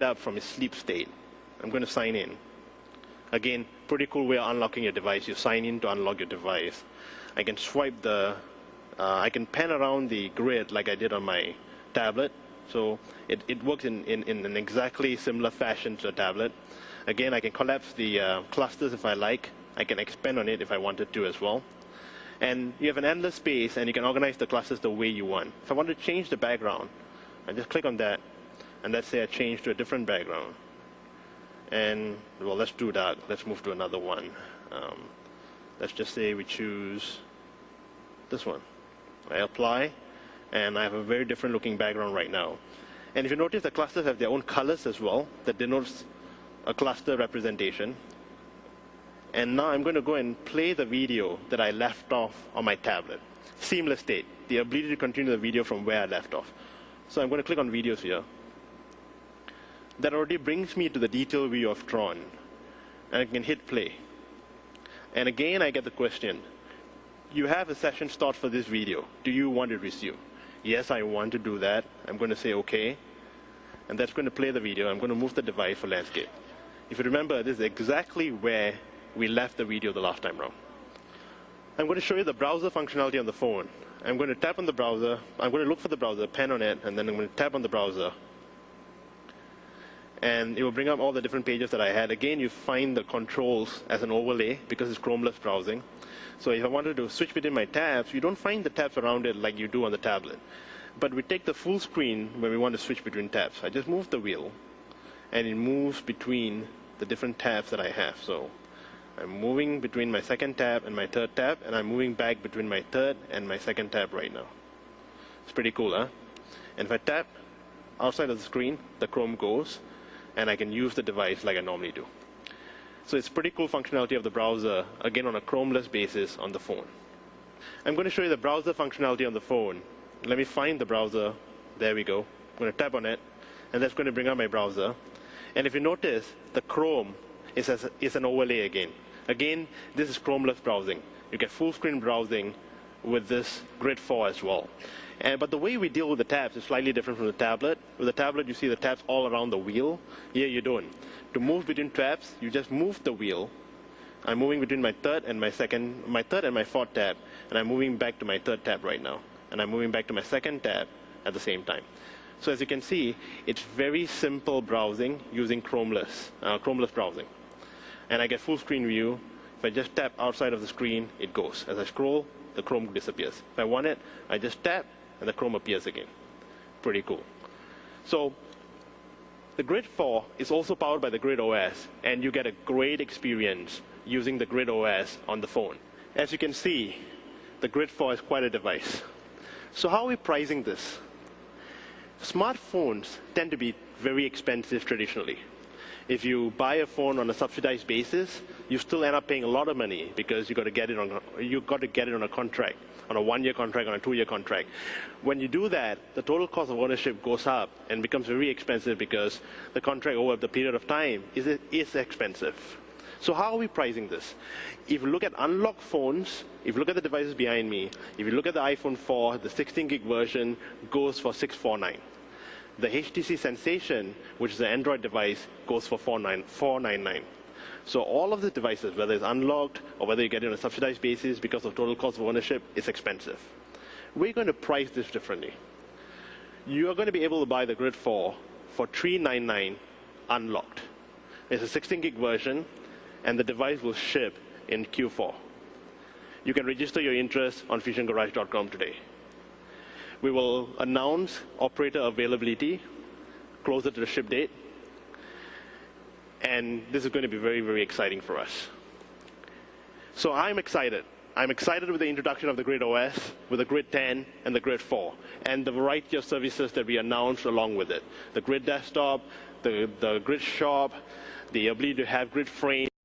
up from his sleep state. I'm going to sign in. Again, pretty cool way of unlocking your device. You sign in to unlock your device. I can swipe I can pan around the grid like I did on my tablet. So it works in an exactly similar fashion to a tablet. Again, I can collapse the clusters if I like. I can expand on it if I wanted to as well. And you have an endless space, and you can organize the clusters the way you want. If I want to change the background, I just click on that, and let's say I change to a different background. And, well, let's do that. Let's move to another one. Let's just say we choose this one. I apply, and I have a very different looking background right now. And if you notice, the clusters have their own colors as well that denotes a cluster representation. And now I'm going to go and play the video that I left off on my tablet. Seamless state, the ability to continue the video from where I left off. So I'm going to click on videos here. That already brings me to the detail view of Tron. And I can hit play. And again, I get the question, you have a session start for this video. Do you want to resume? Yes, I want to do that. I'm going to say OK. And that's going to play the video. I'm going to move the device for landscape. If you remember, this is exactly where we left the video the last time around. I'm going to show you the browser functionality on the phone. I'm going to tap on the browser. I'm going to look for the browser, pen on it, and then I'm going to tap on the browser. And it will bring up all the different pages that I had. Again, you find the controls as an overlay because it's Chromeless browsing. So if I wanted to switch between my tabs, you don't find the tabs around it like you do on the tablet. But we take the full screen when we want to switch between tabs. I just move the wheel, and it moves between the different tabs that I have. So I'm moving between my second tab and my third tab, and I'm moving back between my third and my second tab right now. It's pretty cool, huh? And if I tap outside of the screen, the Chrome goes, and I can use the device like I normally do. So it's pretty cool functionality of the browser, again on a Chromeless basis on the phone. I'm going to show you the browser functionality on the phone. Let me find the browser. There we go. I'm going to tap on it, and that's going to bring up my browser. And if you notice, the Chrome is an overlay again. Again, this is Chromeless browsing. You get full screen browsing with this Grid 4 as well. But the way we deal with the tabs is slightly different from the tablet. With the tablet, you see the tabs all around the wheel. Here you don't. To move between tabs, you just move the wheel. I'm moving between my third and my fourth tab, and I'm moving back to my third tab right now. And I'm moving back to my second tab at the same time. So as you can see, it's very simple browsing using Chromeless browsing. And I get full screen view. If I just tap outside of the screen, it goes. As I scroll, the Chrome disappears. If I want it, I just tap, and the Chrome appears again. Pretty cool. So the Grid 4 is also powered by the Grid OS, and you get a great experience using the Grid OS on the phone. As you can see, the Grid 4 is quite a device. So how are we pricing this? Smartphones tend to be very expensive traditionally. If you buy a phone on a subsidized basis, you still end up paying a lot of money because you got to get it on a contract, on a 1-year contract, on a 2-year contract. When you do that, the total cost of ownership goes up and becomes very expensive because the contract over the period of time is expensive. So how are we pricing this? If you look at unlocked phones, if you look at the devices behind me, if you look at the iPhone 4, the 16 gig version goes for $649. The HTC Sensation, which is an Android device, goes for $499. So all of the devices, whether it's unlocked or whether you get it on a subsidized basis because of total cost of ownership, is expensive. We're going to price this differently. You are going to be able to buy the Grid 4 for $399 unlocked. It's a 16 gig version, and the device will ship in Q4. You can register your interest on fusiongarage.com today. We will announce operator availability closer to the ship date. And this is going to be very, very exciting for us. So I'm excited. I'm excited with the introduction of the Grid OS, with the Grid 10 and the Grid 4, and the variety of services that we announced along with it. The Grid Desktop, the Grid Shop, the ability to have Grid Frame,